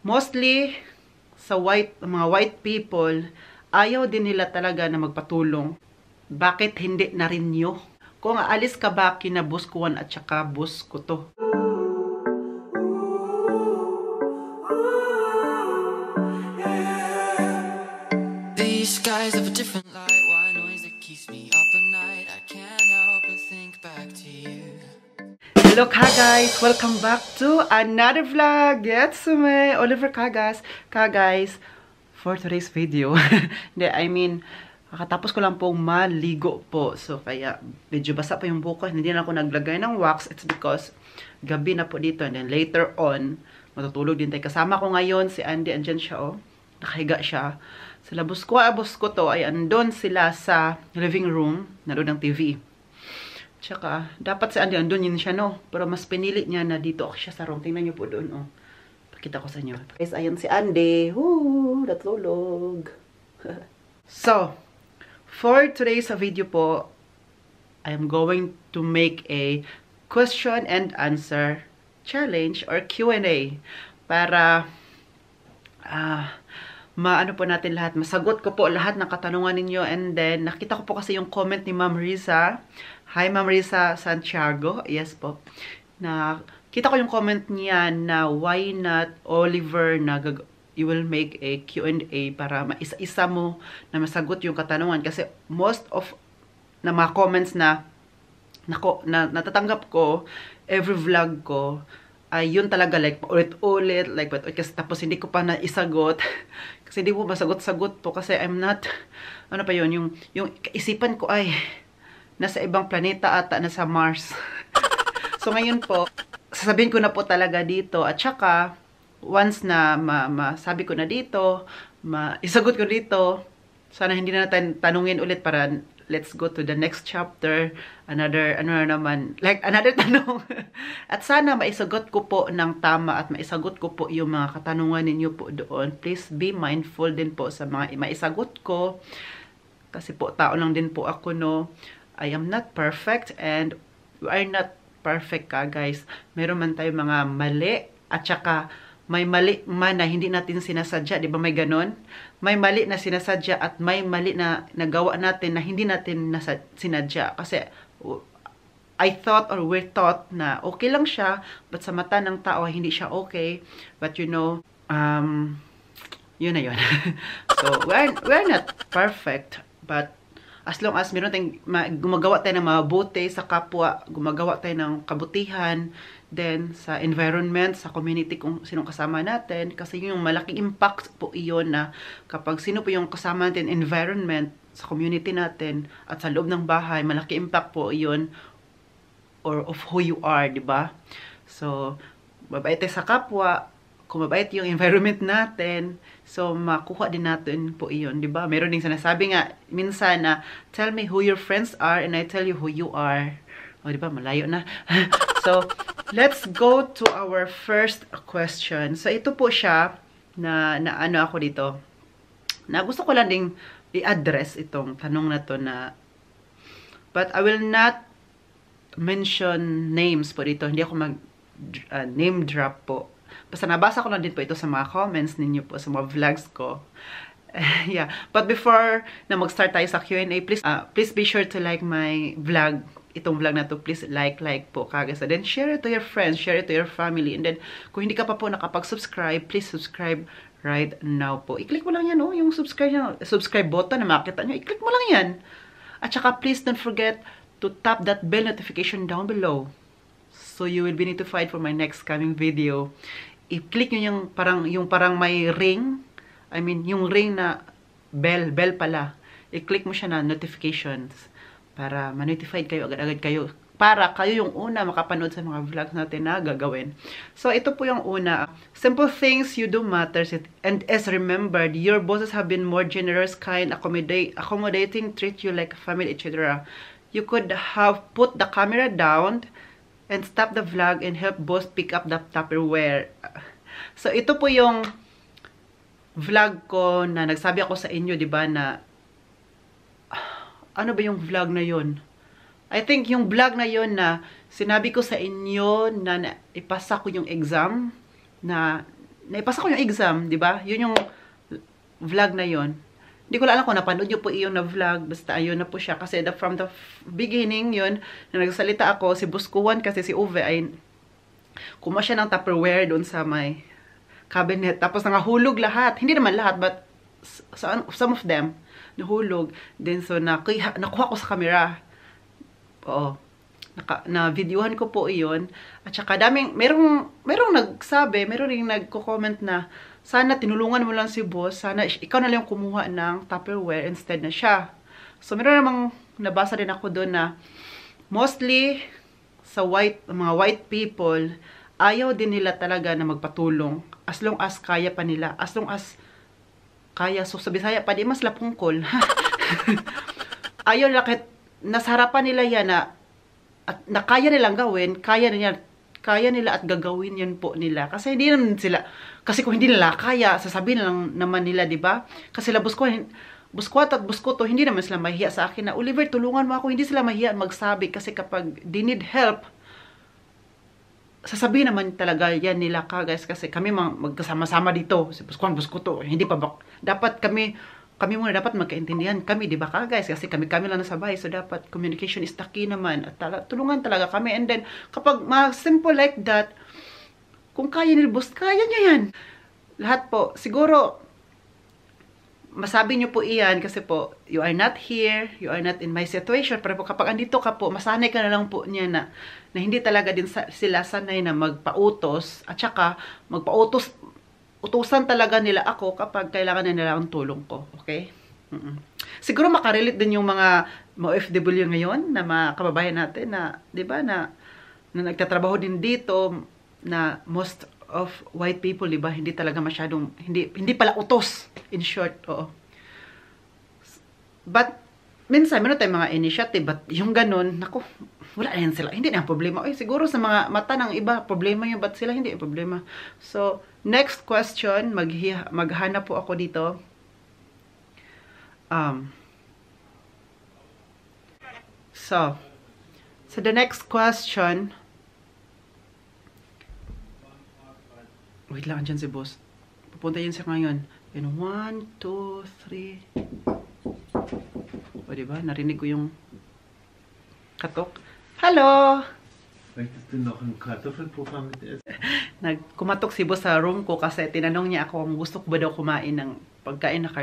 mostly sa mga white people, ayaw din nila talaga na magpatulong. Bakit hindi na rin nyo? Kung aalis ka ba, kinabus ko at saka bus ko to. These skies have a different light. Why noise that keeps me up at night? I can't help but think back to you. Hello guys, welcome back to another vlog. Yatsume Oliver Kagas. Guys, for today's video, kakatapos ko lang pong maligo po. So kaya medyo basa pa yung buko. Hindi na ako naglagay ng wax. It's because gabi na po dito. And then later on, matutulog din tayo. Kasama ko ngayon si Andy. Andyan siya, oh. Nakahiga siya. Sila bus ko to ay andon sila sa living room. Naroon ng TV. Tsaka, dapat si Andy andun yun siya, no? Pero mas pinili niya na dito ako siya sa room. Tingnan niyo po doon, oh. Pakita ko sa inyo. Guys, ayun si Andy. Woo! Natulog. So, for today's video po, I am going to make a question and answer challenge or Q&A para maano po natin lahat. Masagot ko po lahat ng katanungan ninyo. And then, nakita ko po kasi yung comment ni Ma'am Riza. Hi, Ma'am Riza Santiago. Yes po. Kita ko yung comment niya na why not Oliver na you will make a Q&A para maisa-isa mo na masagot yung katanungan. Kasi most of na mga comments na natatanggap ko, every vlog ko, ay yun talaga, like, ulit-ulit, like, kasi tapos hindi ko pa naisagot. Kasi hindi po masagot-sagot po, kasi I'm not, ano pa yun, yung isipan ko ay, nasa ibang planeta ata, nasa Mars. So, ngayon po, sasabihin ko na po talaga dito, at saka, once na masabi ko na dito, isagot ko dito, sana hindi na natin tanungin ulit para let's go to the next chapter. Another tanong. At sana maisagot ko po ng tama at maisagot ko po yung mga katanungan ninyo po doon. Please be mindful din po sa mga maisagot ko. Kasi po, tao lang din po ako, no. I am not perfect and we are not perfect ka, guys. Meron man tayo mga mali at saka may mali man na hindi natin sinasadya, di ba may ganon? May mali na sinasadya at may mali na nagawa natin na hindi natin sinadya. Kasi I thought or we thought na okay lang siya, but sa mata ng tao hindi siya okay. But you know, yun na yun. So, we're not perfect, but as long as meron tayong gumagawa tayo ng mabuti sa kapwa, gumagawa tayo ng kabutihan, then sa environment, sa community kung sinong kasama natin, kasi yung malaking impact po iyon na kapag sino po yung kasama natin, environment, sa community natin, at sa loob ng bahay, malaking impact po iyon or of who you are, di ba? So, mabait tayo sa kapwa, kung mabait yung environment natin, so makuha din natin po iyon, di ba? Meron ding sinasabi nga, minsan na, tell me who your friends are and I tell you who you are. O, di ba? Malayo na. So, let's go to our first question. So, ito po siya na ano ako dito. Na gusto ko lang ding i-address itong tanong na to na but I will not mention names po dito. Hindi ako name drop po. Basta nabasa ko lang din po ito sa mga comments ninyo po, sa mga vlogs ko. Yeah. But before na mag-start tayo sa Q&A, please be sure to like my vlog. Itong vlog na to, please like po kagad. And then share it to your friends, share it to your family. And then kung hindi ka pa po nakapag-subscribe, please subscribe right now po. I-click mo lang yan, oh, yung subscribe button na makita nyo. I-click mo lang yan. At saka please don't forget to tap that bell notification down below. So you will be notified for my next coming video. I-click nyo yung parang may ring. I mean, yung ring na bell pala. I-click mo siya na notifications para ma-notified kayo agad-agad kayo. Para kayo yung una makapanood sa mga vlogs natin na gagawin. So, ito po yung una. Simple things you do matters. And as remembered, your bosses have been more generous, kind, accommodating, treat you like a family, etc. You could have put the camera down and stop the vlog and help boss pick up the Tupperware. So, ito po yung vlog ko na nagsabi ako sa inyo, di ba, na ano ba yung vlog na yun? I think yung vlog na yun na sinabi ko sa inyo na ipasa ko yung exam na naipasa ko yung exam, di ba? Yun yung vlog na yon. Hindi ko alam kung napanood nyo po iyon na vlog. Basta ayun na po siya. Kasi from the beginning yun, na nagsalita ako, si Buskuan kasi si Uwe ay kuma siya ng Tupperware doon sa may cabinet. Tapos nangahulog lahat. Hindi naman lahat, but some of them nahulog. Then so nakuha ko sa camera. Oo. Na-videohan ko po iyon. At saka merong nagsabi, merong ring nagko-comment na sana tinulungan mo lang si boss, sana ikaw na lang kumuha ng Tupperware instead na siya. So meron namang nabasa din ako doon na mostly sa mga white people, ayaw din nila talaga na magpatulong as long as kaya pa nila. As long as kaya, so sa Bisaya pa di mas lapungkol. Ayaw nila kahit nasa harapan nila yan na kaya nilang gawin, kaya nila at gagawin yan po nila. Kasi hindi naman sila, kasi kung hindi nila kaya, sasabihin lang naman nila, di ba? Kasi Buskwat at Buskoto, hindi naman sila mahiya sa akin na, Oliver, tulungan mo ako. Hindi sila mahiya magsabi kasi kapag they need help, sasabihin naman talaga yan nila ka, guys. Kasi kami magkasama-sama dito, si Buskwat, Buskoto, hindi pa ba? Dapat kami muna dapat magkaintindihan kami, di ba ka guys? Kasi kami lang nasa bahay, so dapat communication is the key naman. At tulungan talaga kami. And then, kapag simple like that, kung kaya nila boss, kaya niya yan. Lahat po, siguro, masabi niyo po iyan kasi po, you are not here, you are not in my situation. Pero po, kapag andito ka po, masanay ka na lang po niya na hindi talaga din sila sanay na magpautos. At saka, utusan talaga nila ako kapag kailangan na nila ang tulong ko. Okay? Siguro makarelate din yung mga OFW ngayon na mga kababayan natin na, di ba, na nagtatrabaho din dito na most of white people, di ba, hindi talaga masyadong, hindi pala utos, in short, oo. But, minsan, meron tayong mga initiative, but yung ganun, naku, wala na yan sila. Hindi na problema. Ay, siguro sa mga mata ng iba, problema yun, but sila hindi yung problema. So, next question, maghanap po ako dito. So the next question, wait lang, andyan si boss. Pupunta yun siya ngayon. In 1, 2, 3. O, diba? Narinig ko yung katok. Hello! Möchtest du noch ein Kartoffelpuffer mit essen? Kumatok si boss sa room ko kasi tinanong niya ako kung gusto ko ba daw kumain ng pagkain na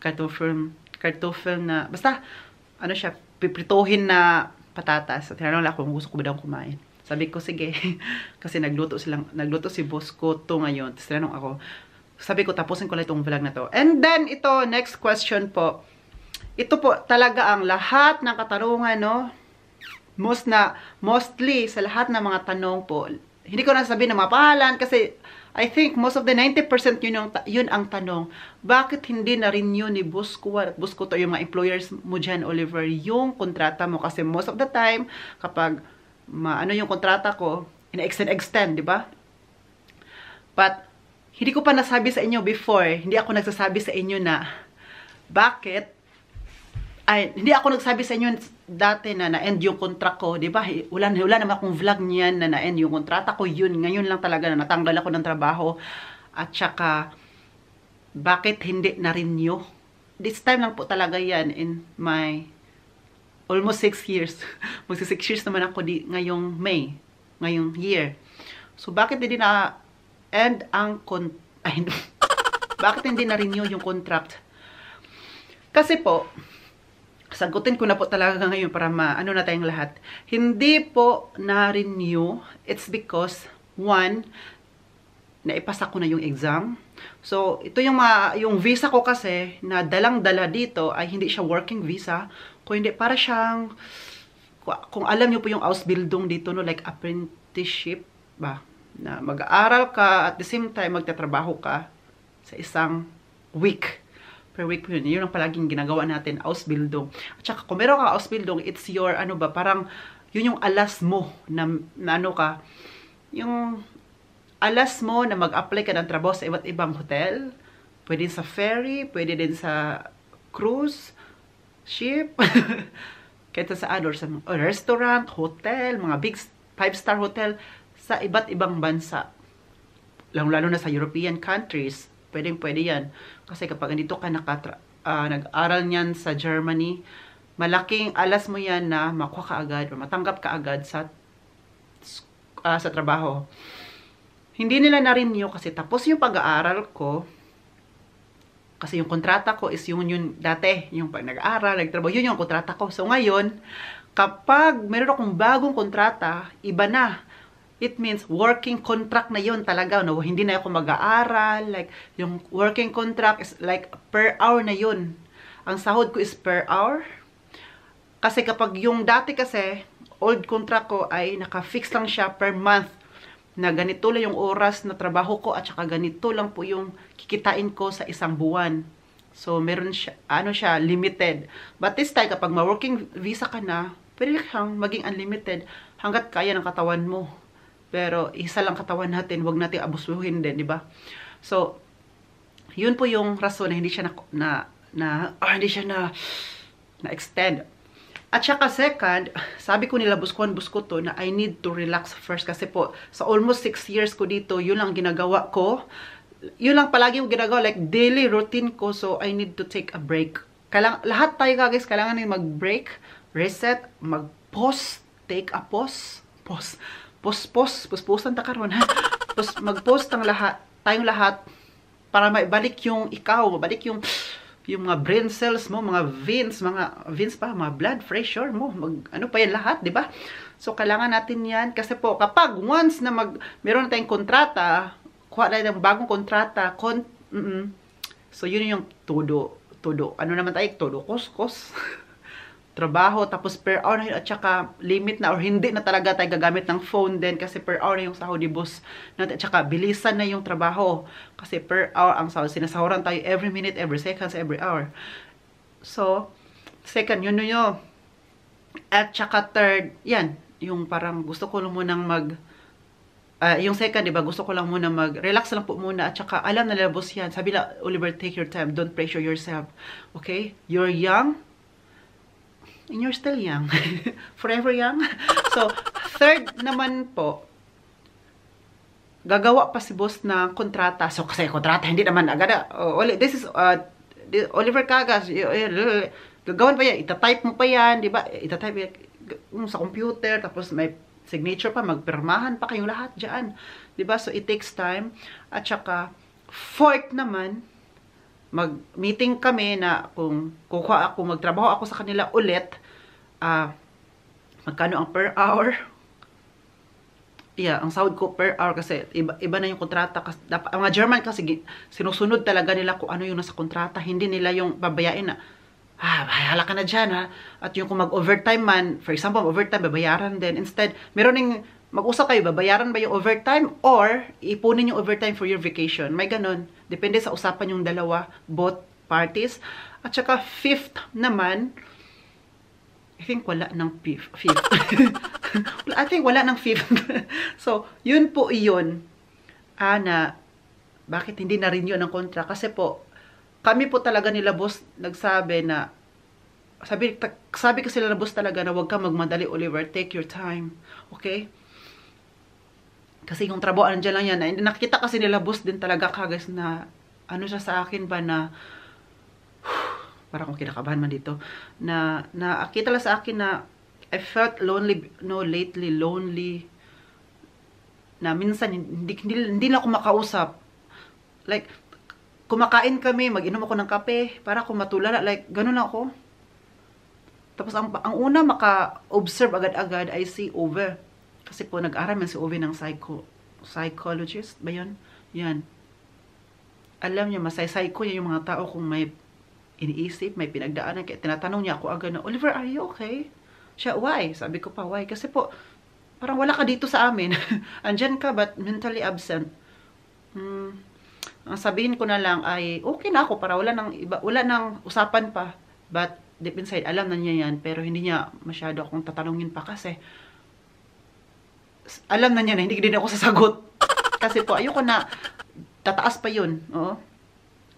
kartoffel na, basta, ano siya, piprituhin na patatas. Tinanong lang ako kung gusto ko ba daw kumain. Sabi ko, sige. Kasi nagluto si boss ko to ngayon. Tapos tinanong ako, sabi ko, tapusin ko lang itong vlog na to. And then, ito, next question po. Ito po, talaga ang lahat ng katarungan, no? Mostly, sa lahat ng mga tanong po, hindi ko na sabihin ng mga pangalan kasi I think most of the 90% yun ang tanong. Bakit hindi na renew ni Buskuan at Buskoto yung mga employers mo dyan, Oliver, yung kontrata mo? Kasi most of the time, kapag ano yung kontrata ko, ina-extend, di ba? But, hindi ko pa nasabi sa inyo before, hindi ako nagsasabi sa inyo na, bakit? Hindi ako nagsabi sa inyo dati na na-end yung contract ko, di ba? Wala naman akong vlog niyan na na-end yung kontrata ko. Yun, ngayon lang talaga na natanggal ako ng trabaho. At saka, bakit hindi na-renew? This time lang po talaga yan in my almost 6 years. Magsi 6 years naman ako ngayong May. Ngayong year. So, bakit hindi na-end ang bakit hindi na-renew yung contract? Kasi po, sagutin ko na po talaga ngayon para maano na tayong lahat. Hindi po na-renew. It's because, one, naipasa ko na yung exam. So, ito yung visa ko kasi na dalang-dala dito ay hindi siya working visa. Kung hindi, para siyang, kung alam niyo po yung Ausbildung dito, no, like apprenticeship ba? Na mag-aaral ka at the same time magtatrabaho ka sa isang week. Per week po yun. Yun ang palaging ginagawa natin, Ausbildung. At saka, kung meron ka Ausbildung, it's your, ano ba, parang, yun yung alas mo, na ano ka, yung alas mo na mag-apply ka ng trabaho sa iba't ibang hotel, pwede sa ferry, pwede din sa cruise, ship, kahit saan, or sa restaurant, hotel, mga big 5-star hotel, sa iba't ibang bansa. lalo na sa European countries, pwede yan. Kasi kapag andito ka nag-aral niyan sa Germany, malaking alas mo yan na makuha ka agad o matanggap ka agad sa trabaho. Hindi nila na-renew kasi tapos yung pag-aaral ko, kasi yung kontrata ko is yun dati, yung pag nag-aaral, nagtrabaho, yun yung kontrata ko. So ngayon, kapag meron akong bagong kontrata, iba na. It means working contract na yun talaga. No? Hindi na ako mag-aaral. Like, yung working contract is like per hour na yun. Ang sahod ko is per hour. Kasi kapag yung dati kasi, old contract ko ay naka-fix lang siya per month. Na ganito lang yung oras na trabaho ko at saka ganito lang po yung kikitain ko sa isang buwan. So, meron siya, limited. But this time, kapag ma-working visa ka na, pwede kang maging unlimited hanggat kaya ng katawan mo. Pero, isa lang katawan natin, wag natin abusuhin din, di ba? So, yun po yung rason na hindi siya na-extend. At saka second, sabi ko nila buskuhan to na I need to relax first kasi po sa almost 6 years ko dito, yun lang ginagawa ko. Yun lang palagi yung ginagawa, like daily routine ko, so I need to take a break. Lahat tayo guys, kailangan na mag-break, reset, mag-pause, take a pause, puspusan ta karon ha. Mag-pause tayong lahat para maibalik yung ikaw, mabalik yung mga brain cells mo, mga veins pa, mga blood pressure mo, ano pa yan lahat, di ba? So, kailangan natin yan. Kasi po, kapag once na meron na tayong kontrata, kuha na ng bagong kontrata, so, yun yung todo. Ano naman tayo? Todo, kos. Trabaho, tapos per hour na yun, at saka limit na, or hindi na talaga tayo gagamit ng phone din, kasi per hour na yung sahod, boss. At saka bilisan na yung trabaho, kasi per hour ang sahod. Sinasahuran tayo every minute, every seconds, every hour. So, second, yun. At saka third, yan, yung parang gusto ko lang munang yung second, diba, gusto ko lang muna relax lang po muna, at saka alam na boss yan. Sabi na, Oliver, take your time, don't pressure yourself. Okay? You're young, and you're still young. Forever young. So, third naman po, gagawa pa si boss na kontrata. So, kasi kontrata, hindi naman agad. This is Oliver Cagas. Gagawan pa yan. Itatype mo pa yan. Diba? Itatype sa computer. Tapos may signature pa. Magpirmahan pa kayong lahat dyan. Diba? So, it takes time. At saka, fourth naman, mag-meeting kami na kung kukuha ako, magtrabaho ako sa kanila ulit, magkano ang per hour? Yeah, ang sahod ko per hour kasi iba na yung kontrata. Kasi, ang mga German kasi sinusunod talaga nila kung ano yung nasa kontrata. Hindi nila yung babayain na, bahala ka na dyan ha. At yung kung mag-overtime man, for example, overtime, babayaran din. Instead, meron yung mag-usap kayo, babayaran ba yung overtime or ipunin yung overtime for your vacation. May ganun. Depende sa usapan yung dalawa, both parties. At saka fifth naman, I think wala ng fifth. I think wala ng fifth. So, yun po iyon. Na, bakit hindi na renew ng kontra? Kasi po, kami po talaga nila boss nagsabi na, sabi kasi nila boss talaga na huwag ka magmadali, Oliver. Take your time. Okay? Kasi yung trabaho, andyan lang yan. Nakita kasi nila, boss din talaga guys, na ano siya sa akin ba na, parang akong kinakabahan man dito, na nakita lang sa akin na, I felt lonely, lately lonely, na minsan, hindi lang ako makausap. Like, kumakain kami, mag-inom ako ng kape, para ako matulala, like, ganun lang ako. Tapos, ang una maka-observe agad-agad ay si Ove. Kasi po, nag-aral man si Ove ng psychologist ba yun? Yan. Alam niya, masay-psycho niya yung mga tao kung may iniisip, may pinagdaanan. Kaya tinatanong niya ako agad na, Oliver, are you okay? Siya, why? Sabi ko pa, why? Kasi po, parang wala ka dito sa amin. Andyan ka, but mentally absent. Ang sabihin ko na lang ay, okay na ako, para wala nang usapan pa. But, deep inside, alam na niya yan, pero hindi niya masyado akong tatanungin pa kasi, alam na niya na, hindi din ako sasagot. Kasi po, ayoko na, tataas pa yun. Oo.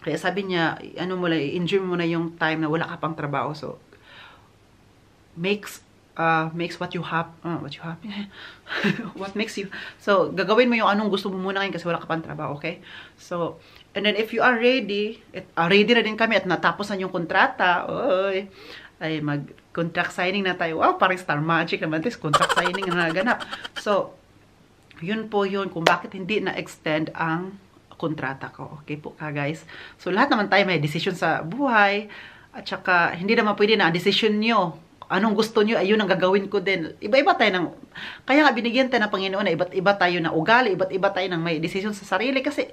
Kaya sabi niya, ano mo lang, enjoy mo na yung time na wala ka pang trabaho. So, makes makes what you happy. What makes you, so gagawin mo yung anong gusto mo muna ngayon kasi wala ka pang trabaho, okay? So, and then if you are ready, ready na din kami at natapos na yung kontrata, oy, ay mag-contract signing na tayo. Wow, parang Star Magic naman this, contract signing na naganap. So, yun po yun kung bakit hindi na-extend ang kontrata ko. Okay po ka guys. So, lahat naman tayo may decision sa buhay at saka hindi naman pwede na ang decision nyo. Anong gusto nyo, ayun ang gagawin ko din. Iba-iba tayo ng, kaya nga binigyan tayo ng Panginoon na iba't-iba tayo na ugali, iba't-iba tayo ng may decision sa sarili kasi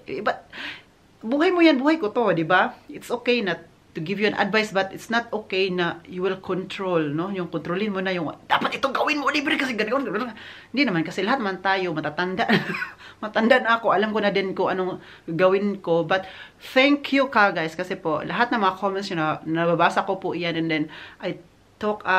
buhay mo yan, buhay ko to, di ba? It's okay na to give you an advice but it's not okay na you will control, no? Yung kontrolin mo na yung, dapat itong gawin mo, libre kasi ganun. Hindi naman, kasi lahat man tayo, matatanda. Matanda na ako, alam ko na din ko anong gawin ko. But thank you ka guys, kasi po, lahat ng mga comments yun, nababasa ko po yan and then I took it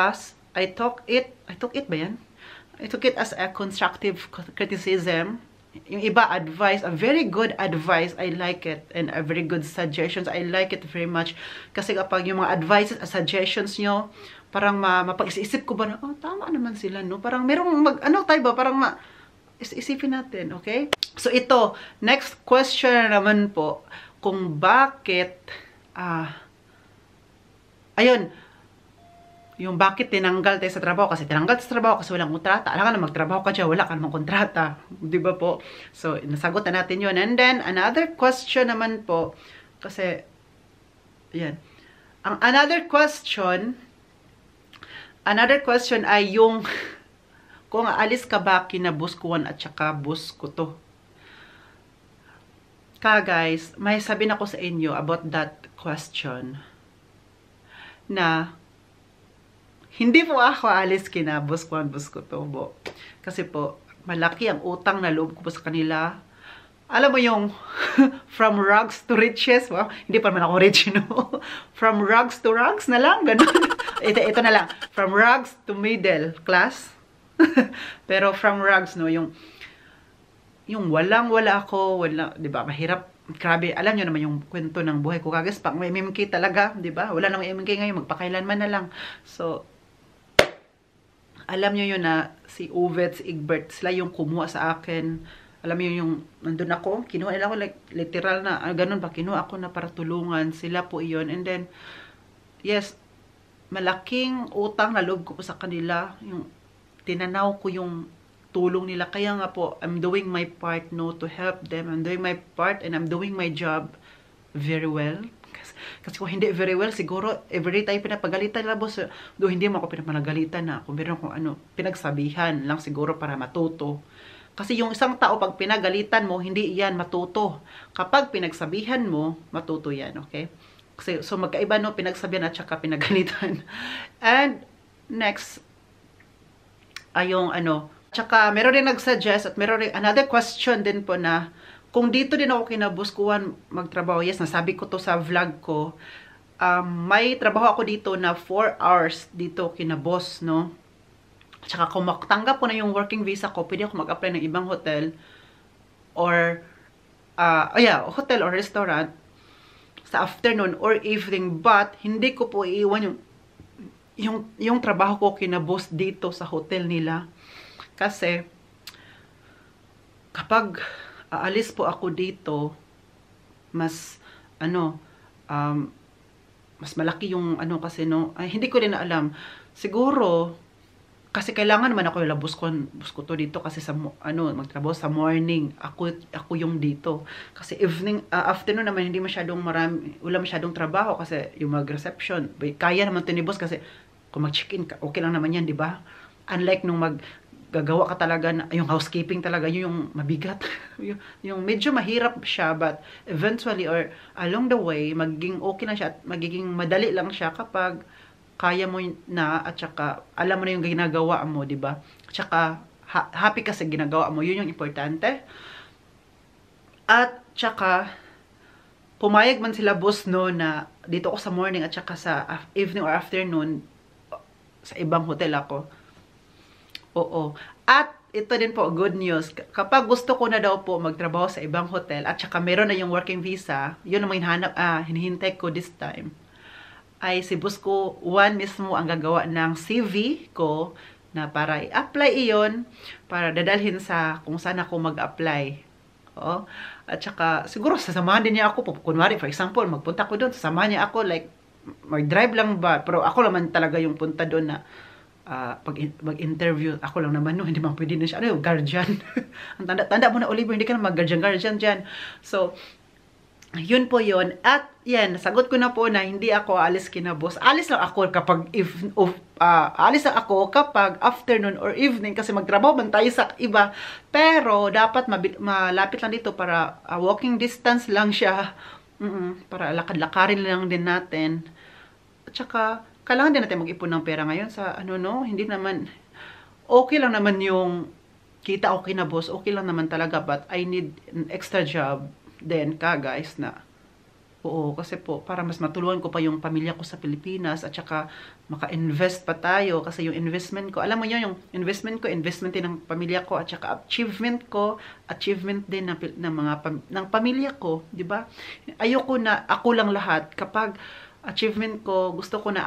as a constructive criticism. Yung iba advice, a very good advice, I like it, and a very good suggestions, I like it very much. Kasi kapag yung mga advices, suggestions nyo, parang mapag-isip ko ba na, oh, tama naman sila, no? Parang merong tayo ba, parang isipin natin, okay? So ito, next question naman po, kung bakit, ayun, yung bakit tinanggal tayo sa trabaho. Kasi tinanggal sa trabaho kasi walang kontrata. Alam ka na magtrabaho ka dyan, wala ka namang kontrata. Di ba po? So, nasagot na natin yun. And then, another question naman po, kasi, yan. Ang another question ay yung, kung aalis ka ba kina Buskuan at saka Buskuto. Guys, may sabihin ako sa inyo about that question. Na, hindi po ako alis kina Buskuan, Buskuto po. Kasi po, malaki ang utang na loob ko po sa kanila. Alam mo yung from rags to riches. Wow, hindi pa naman ako rich, no? From rags to rags na lang, ganun. ito na lang. From rags to middle class. Pero from rags, no, yung walang-wala ako, di ba, mahirap. Grabe, alam nyo naman yung kwento ng buhay ko. Kagas, pang may MMK talaga, di ba? Wala nang MMK ngayon, magpakailanman na lang. So, alam nyo yun na si Uvet, si Egbert, sila yung kumuha sa akin. Alam nyo yung, nandun ako, kinuha nila ako, like, literal na, ganun ba, kinuha ako na para tulungan. Sila po iyon. And then, yes, malaking utang na loob ko po sa kanila. Yung, tinanaw ko yung tulong nila. Kaya nga po, I'm doing my part, no, to help them. I'm doing my part and I'm doing my job very well. Kasi kung hindi very well, siguro every time pinapagalitan nila, boss, do hindi mo ako pinapagalitan na. Kung meron akong pinagsabihan lang siguro para matuto. Kasi yung isang tao, pag pinagalitan mo, hindi yan matuto. Kapag pinagsabihan mo, matuto yan, okay? Kasi, so magkaiba, no, pinagsabihan at saka pinagalitan. And, next, ay yung tsaka meron rin nag-suggest at meron rin another question din po na, kung dito din ako kina Buskuan magtrabaho, yes, nasabi ko to sa vlog ko, may trabaho ako dito na 4 hours dito kina boss, no? Tsaka kung matanggap ko na yung working visa ko, pwede ako mag-apply ng ibang hotel or, hotel or restaurant sa afternoon or evening, but hindi ko po iiwan yung trabaho ko kina boss dito sa hotel nila. Kasi, kapag aalis po ako dito, mas mas malaki yung kasi, no, ay, hindi ko rin alam. Siguro, kasi kailangan naman ako yung Buskuto dito kasi sa magtrabaho sa morning, ako yung dito. Kasi evening, afternoon naman hindi masyadong wala masyadong trabaho kasi yung mag-reception, kaya naman tinibos kasi kung mag-check-in ka, okay lang naman yan, di ba? Unlike nung gagawa ka talaga na, yung housekeeping talaga, yung mabigat. yung medyo mahirap siya, but eventually or along the way, magiging okay na siya at magiging madali lang siya kapag kaya mo na at saka alam mo na yung ginagawa mo, di ba? At saka happy ka sa ginagawa mo, yun yung importante. At saka pumayag man sila boss, no, na dito ako sa morning at saka sa evening or afternoon sa ibang hotel ako. Oo. At ito din po, good news. Kapag gusto ko na daw po magtrabaho sa ibang hotel at saka meron na yung working visa, yun ang hinihintay ko this time, ay si Buskuan mismo ang gagawa ng CV ko na para i-apply iyon, para dadalhin sa kung saan ako mag-apply. Oo. At saka, siguro sasamahan din niya ako. Kunwari, for example, magpunta ko doon, sasamahan niya ako, like, mag-drive lang ba? Pero ako naman talaga yung punta doon na pag mag-interview, ako lang naman, no, hindi man pwede na siya. Ano yung guardian? Ang tanda mo na, Oliver, hindi ka na mag-guardian dyan. So, yun po yun. At yan, nasagot ko na po na hindi ako alis kina boss. Alis lang ako kapag alis lang ako kapag afternoon or evening kasi magtrabaho man tayo sa iba. Pero dapat malapit lang dito para walking distance lang siya. Para lakad-lakarin lang din natin. At saka, kailangan din natin mag-ipon ng pera ngayon sa hindi naman, okay lang naman yung kita okay na boss, okay lang naman talaga, but I need an extra job then guys na, oo, kasi po, para mas matulungan ko pa yung pamilya ko sa Pilipinas, at saka maka-invest pa tayo, kasi yung investment ko, alam mo yun, yung investment ko, investment din ng pamilya ko, at saka achievement ko, achievement din ng pamilya ko, di ba? Ayoko na ako lang lahat. Kapag achievement ko, gusto ko na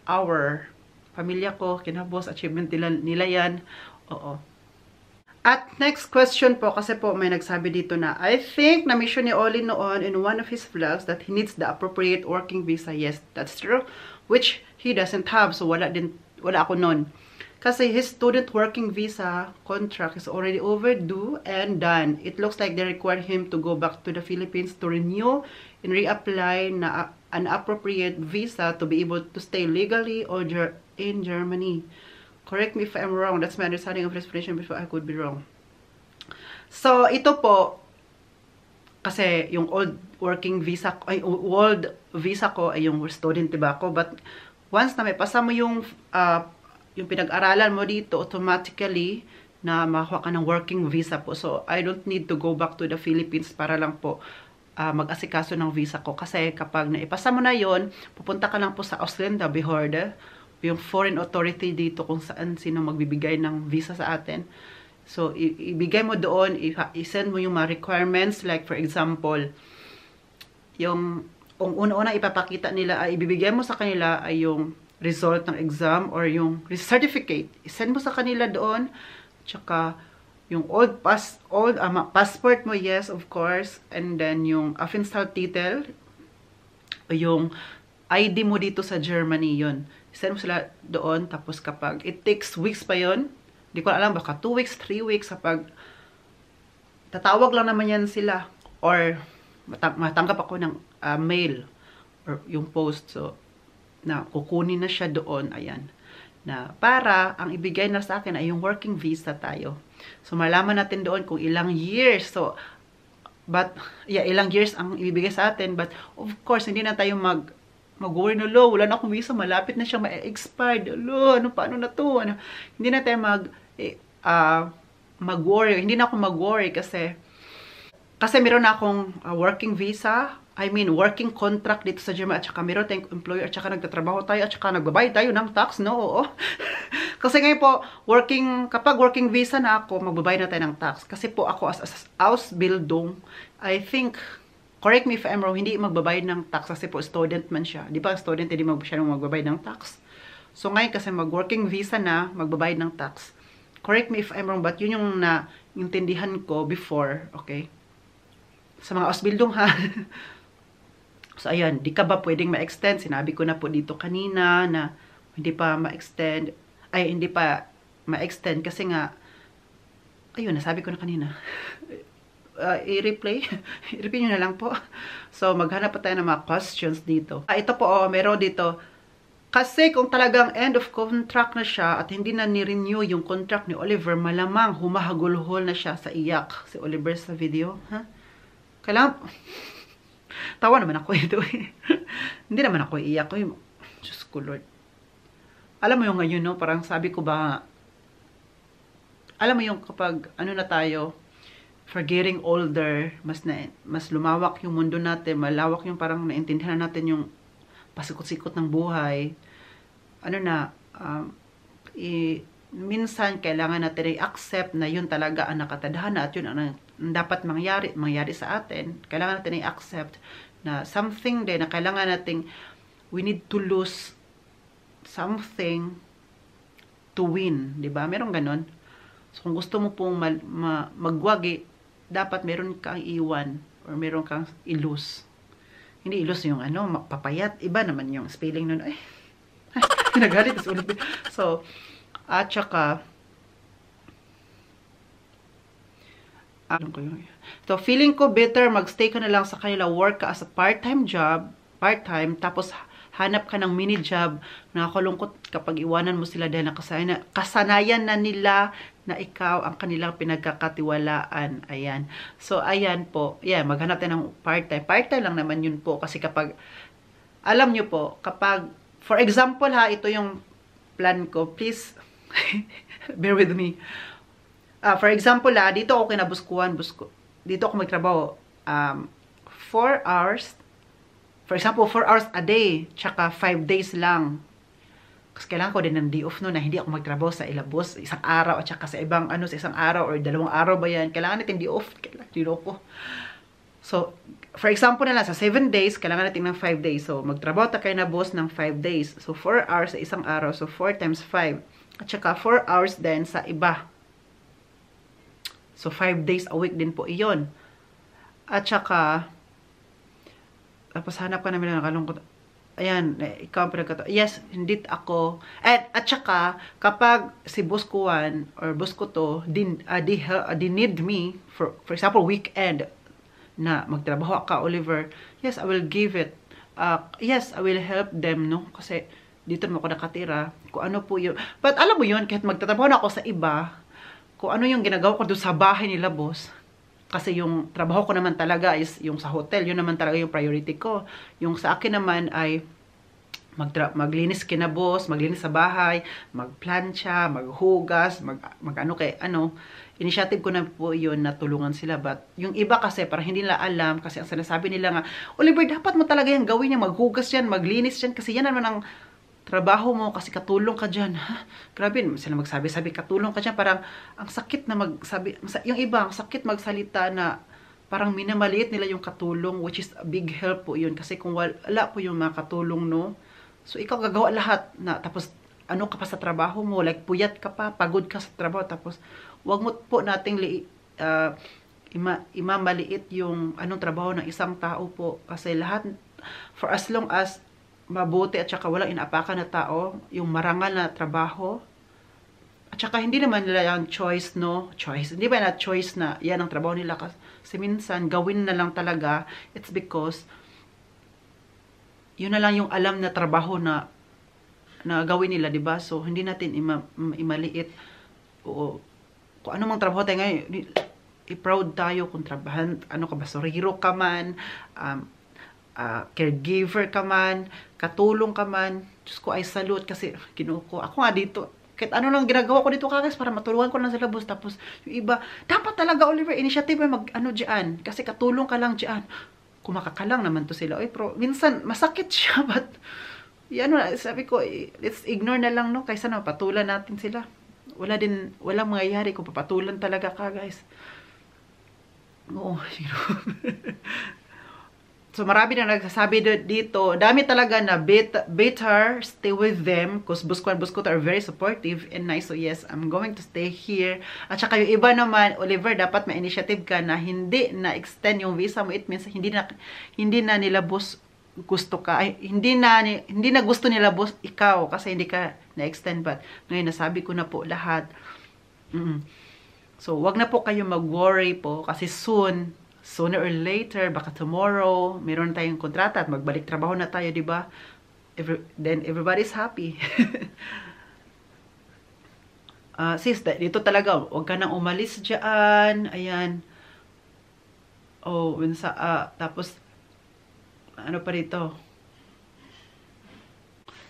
our pamilya ko, kinabos, achievement nila yan. Oo. At next question po, kasi po may nagsabi dito na, I think na-mention ni Oli noon in one of his vlogs that he needs the appropriate working visa. Yes, that's true. Which he doesn't have. So wala ako noon. Kasi his student working visa contract is already overdue and done. It looks like they require him to go back to the Philippines to renew and reapply na an appropriate visa to be able to stay legally or in Germany. Correct me if I'm wrong. That's my understanding of this explanation before I could be wrong. So, ito po, kasi yung old visa ko ay yung student, diba ako? But, once na may pasa mo yung pinag-aralan mo dito, automatically, na makakuha ka ng working visa po. So, I don't need to go back to the Philippines para lang po mag-asikaso ng visa ko. Kasi kapag naipasa mo na yon, pupunta ka lang po sa Ausländerbehörde, yung foreign authority dito kung sino magbibigay ng visa sa atin. So, ibigay mo doon, i-send mo yung mga requirements, like for example, yung una-una ipapakita nila, ibibigay mo sa kanila ay yung result ng exam or yung certificate. I-send mo sa kanila doon, tsaka yung passport mo, yes, of course, and then yung Aufenthaltstitel, yung ID mo dito sa Germany, yun. Send mo sila doon, tapos kapag it takes weeks pa yon, di ko alam, baka 2 weeks, 3 weeks, kapag tatawag lang naman yan sila, or matanggap ako ng mail, or yung post, so, na kukunin na siya doon, ayan, na para, ang ibigay na sa akin ay yung working visa tayo. So, malaman natin doon kung ilang years, so, ilang years ang ibibigay sa atin, but, of course, hindi na tayo mag-worry na, wala na akong visa, malapit na siya ma-expired, paano na to, hindi na tayo mag-worry, hindi na ako mag-worry kasi meron na akong working visa, working contract dito sa Germany, at saka meron tayong employer, at saka nagtatrabaho tayo, at saka nagbabayad tayo ng tax, no, oo. Kasi ngayon po, kapag working visa na ako, magbabayad na tayo ng tax, kasi po ako as Ausbildung, I think, correct me if I'm wrong, hindi magbabayad ng tax kasi po student man siya. Di ba student, hindi siya magbabayad ng tax. So ngayon kasi mag-working visa na, magbabayad ng tax. Correct me if I'm wrong, but yun yung naintindihan ko before, okay? Sa mga Ausbildung ha. So ayan, di ka ba pwedeng ma-extend? Sinabi ko na po dito kanina na hindi pa ma-extend. Hindi pa ma-extend kasi nga, ayun, nasabi ko na kanina. I-replay nyo na lang po. So, maghanap pa tayo ng mga questions dito. Ito po, meron dito. Kasi kung talagang end of contract na siya at hindi na ni-renew yung contract ni Oliver, malamang humahagulhol na siya sa iyak. Si Oliver sa video. Ha? Kailangan, tawa naman ako ito eh. Hindi naman ako iiyak. Diyos ko Lord. Alam mo yung ngayon, no? Parang sabi ko ba, alam mo yung kapag na tayo, for getting older, mas lumawak yung mundo natin, malawak yung parang naintindihan natin yung pasikot-sikot ng buhay. Minsan kailangan natin i-accept na yun talaga ang nakatadhana at yun ang dapat mangyari sa atin. Kailangan natin i-accept na something din na kailangan nating we need to lose something to to win, 'di ba? Meron ganon. So kung gusto mo pong magwagi, dapat meron kang iwan or meron kang ilus. Hindi ilus yung ano, papayat. Iba naman yung spelling nun. Ay, nagalit. So, at saka, so, feeling ko better magstay ka na lang sa kanila, work ka as a part-time job, tapos hanap ka ng mini job. Nakakalungkot kapag iwanan mo sila dahil kasanayan na nila na ikaw ang kanilang pinagkakatiwalaan. Ayan. So, ayan po. Yeah, maghanap tayo ng part-time. Part-time lang naman yun po. Kasi kapag, alam nyo po, kapag, for example ha, ito yung plan ko. Please, bear with me. For example ha, dito ako kinabuskuhan. Dito ako magtrabaho. 4 hours. For example, 4 hours a day. Tsaka 5 days lang. Kasi kailangan ko din ng day off no, na hindi ako magtrabaho sa ilabos isang araw at saka sa ibang sa isang araw or 2 araw ba yan. Kailangan natin day off. So, for example na lang, sa 7 days, kailangan natin ng 5 days. So, magtrabaho tayo na boss ng 5 days. So, 4 hours sa isang araw. So, 4 times 5. At saka 4 hours din sa iba. So, 5 days a week din po iyon. At saka, tapos hanap ka namin na nakalungkot. Ayan, ikaw ang pinagkataon. Yes, hindi ako. At saka, kapag si boss ko or boss ko to, they need me, for example, weekend, na magtrabaho ka, Oliver, yes, I will give it. Yes, I will help them, no? Kasi, dito naman ako nakatira. Kung ano po yun. But alam mo yun, kahit magtatrabaho na ako sa iba, kung ano yung ginagawa ko doon sa bahay nila, boss, kasi yung trabaho ko naman talaga is yung sa hotel. Yun naman talaga yung priority ko. Yung sa akin naman ay maglinis kina boss, maglinis sa bahay, magplancha, maghugas, initiative ko na po yun na tulungan sila. But yung iba kasi parang hindi nila alam kasi ang sinasabi nila nga, Oliver, dapat mo talaga yung gawin niya, maghugas yan, maglinis yan kasi yan naman ang trabaho mo kasi katulong ka dyan. Ha? Grabe, sila magsabi-sabi, katulong ka dyan. Parang, ang sakit na magsabi, yung iba, ang sakit magsalita na parang minamaliit nila yung katulong, which is a big help po yun. Kasi kung wala po yung mga katulong, no? So, ikaw gagawa lahat na, tapos, ano ka pa sa trabaho mo, like, puyat ka pa, pagod ka sa trabaho, tapos, wag mo po nating imamaliit yung anong trabaho ng isang tao po. Kasi lahat, for as long as mabuti at saka walang inaapakan na tao, yung marangal na trabaho, at saka hindi naman nila yung choice, no? Choice. Hindi ba na choice na yan ang trabaho nila? Kasi minsan, gawin na lang talaga. It's because, yun na lang yung alam na trabaho na gawin nila, diba? So, hindi natin imaliit. O, kung ano mang trabaho tayo ngayon, i-proud tayo kung trabahan, ano ka ba, soriro ka man, caregiver ka man, katulong ka man. Diyos ko, ay salute kasi kinuko. Ako nga dito, kahit ano lang ginagawa ko dito kagas para matulungan ko lang sila boss. Tapos yung iba, dapat talaga Oliver, initiative mag dyan. Kasi katulong ka lang dyan. Kumakakalang naman to sila. Oy, pero minsan masakit siya. But, yan, sabi ko, let's ignore na lang, no? Kaysa na, patulan natin sila. Walang mangyayari kung papatulan talaga ka, guys. Oo, So, marami na nagsasabi dito. Dami talaga na better stay with them because Busco are very supportive and nice. So, yes, I'm going to stay here. At saka yung iba naman, Oliver, dapat may initiative ka na hindi na-extend yung visa mo. It means hindi na nila boss gusto ka. Ay, hindi na gusto nila boss ikaw kasi hindi ka na-extend. But ngayon, nasabi ko na po lahat. So, wag na po kayo mag-worry po kasi sooner or later, baka tomorrow, meron tayong kontrata at magbalik trabaho na tayo, di ba? Then everybody's happy. Sis, dito talaga, huwag ka nang umalis dyan. Ayan. Oh, tapos, ano pa dito?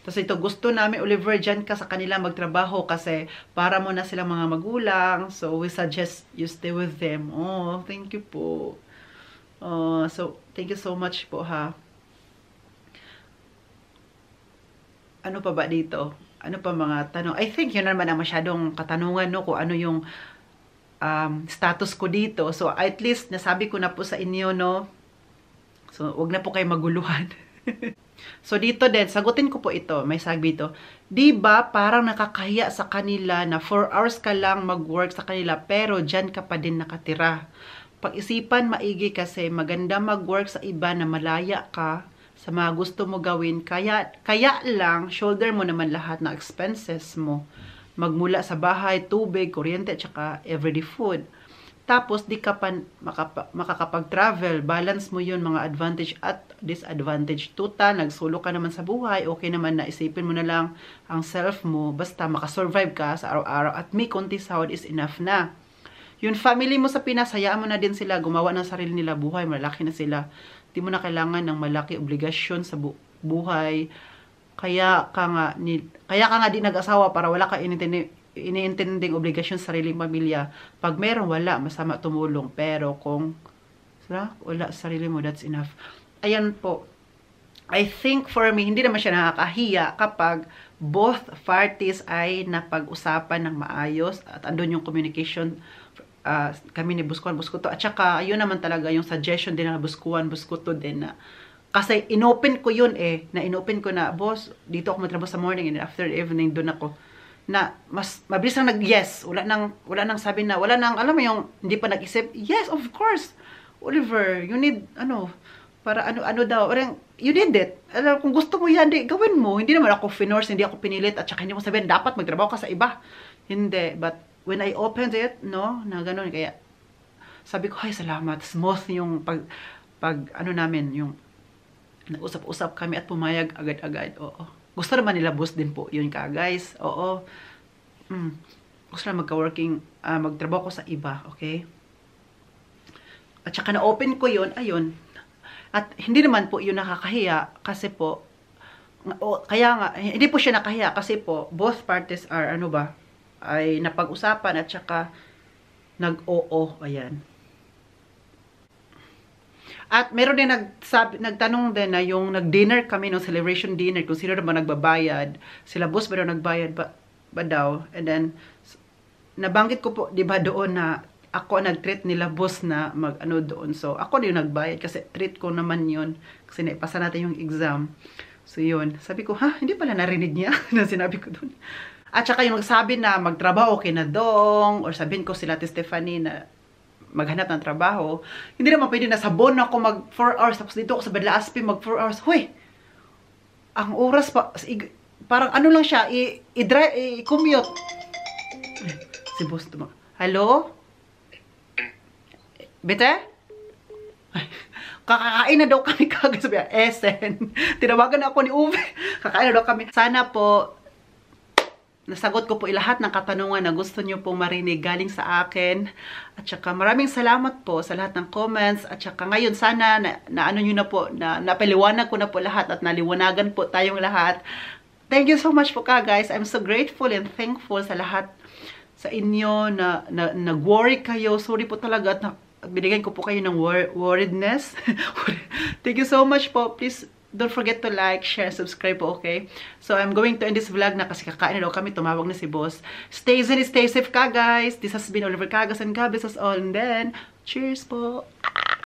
Tapos ito, gusto namin, Oliver, dyan ka sa kanila magtrabaho kasi para mo na silang mga magulang. So, we suggest you stay with them. Oh, thank you po. So, thank you so much po, ha. Ano pa ba dito? Ano pa mga tanong? I think yun naman ang masyadong katanungan, no? Kung ano yung status ko dito. So, at least, nasabi ko na po sa inyo, no? So, wag na po kayo maguluhan. So, dito din, sagutin ko po ito. May sabi ito. Di ba parang nakakahiya sa kanila na 4 hours ka lang mag-work sa kanila pero dyan ka pa din nakatira. Pag-isipan maigi kasi maganda mag-work sa iba na malaya ka sa mga gusto mo gawin. Kaya lang, shoulder mo naman lahat ng expenses mo. Magmula sa bahay, tubig, kuryente, tsaka everyday food. Tapos, di ka pa makakapag-travel. Balance mo yun, mga advantage at disadvantage. Total, nagsulo ka naman sa buhay. Okay naman na isipin mo na lang ang self mo. Basta makasurvive ka sa araw-araw. At may konti sahod is enough na. Yung family mo sa Pinas, hayaan mo na din sila. Gumawa ng sarili nila buhay. Malaki na sila. Di mo na kailangan ng malaki obligasyon sa buhay. Kaya ka nga di nag-asawa para wala ka iniintinding obligasyon sa sariling pamilya. Pag meron, wala, masama tumulong. Pero kung wala sa sarili mo, that's enough. Ayan po. I think for me, hindi naman siya nakakahiya kapag both parties ay napag-usapan ng maayos at andun yung communication kami ni Buskuhan-Buskuto. At saka, yun naman talaga yung suggestion din ng Buskuhan-Buskuto din na kasi inopen ko yun na inopen ko na, boss, dito ako matrabaho sa morning and after evening, doon ako na mas mabilis lang nag-yes. Wala nang sabi na, alam mo yung hindi pa nag-isip, yes, of course. Oliver, you need, para ano daw, you need it. Alam, kung gusto mo yan, gawin mo. Hindi naman ako finorce, hindi ako pinilit, at saka hindi mo sabihin, dapat magtrabaho ka sa iba. Hindi. But, when I opened it, na ganun, kaya, sabi ko, ay, salamat. Smooth yung namin, yung, nag-usap-usap kami at pumayag agad-agad. Oo. Gusto naman nila boss din po yun ka, guys. Oo. Gusto na magtrabaho ko sa iba, okay? At saka na-open ko yun, ayun. At hindi naman po yun nakakahiya kasi po, kaya nga, hindi po siya nakahiya kasi po, both parties are, ay napag-usapan at saka nag-oo, ayan. At meron din nagtanong din na yung nag-dinner kami, no, celebration dinner, kung sino naman nagbabayad. Sila boss ba daw nagbayad ba daw? And then, nabanggit ko po, di ba doon na ako nag-treat nila boss na doon. So, ako na yung nagbayad kasi treat ko naman yun. Kasi naipasa natin yung exam. So, yun. Sabi ko, hindi pala narinig niya na sinabi ko doon. At saka yung magsabi na magtrabaho okay na dong, or sabihin ko sila Stephanie na maghanap ng trabaho, hindi naman pwede na sa Bon ako mag 4 hours, tapos dito ako sa Badla Aspi mag 4 hours. Huy! Ang oras pa, parang lang siya, i-commute. Si boss tuma. Hello? Bete? Kakakain na daw kami kagad, sabi niya, Esen. Tinawagan na ako ni Uwe. Kakain na daw kami. Sana po, nasagot ko po lahat ng katanungan na gusto nyo pong marinig galing sa akin. At saka maraming salamat po sa lahat ng comments. At saka ngayon sana nyo na po, napaliwanag ko na po lahat at naliwanagan po tayong lahat. Thank you so much po guys. I'm so grateful and thankful sa lahat sa inyo na nag-worry kayo. Sorry po talaga at binigyan ko po kayo ng worriedness. Thank you so much po. Please don't forget to like, share, subscribe po, okay? So, I'm going to end this vlog na kasi kakain na daw kami. Tumawag na si boss. Stay zen, stay safe ka, guys. This has been Oliver Cagas and God bless us all. And then, cheers po!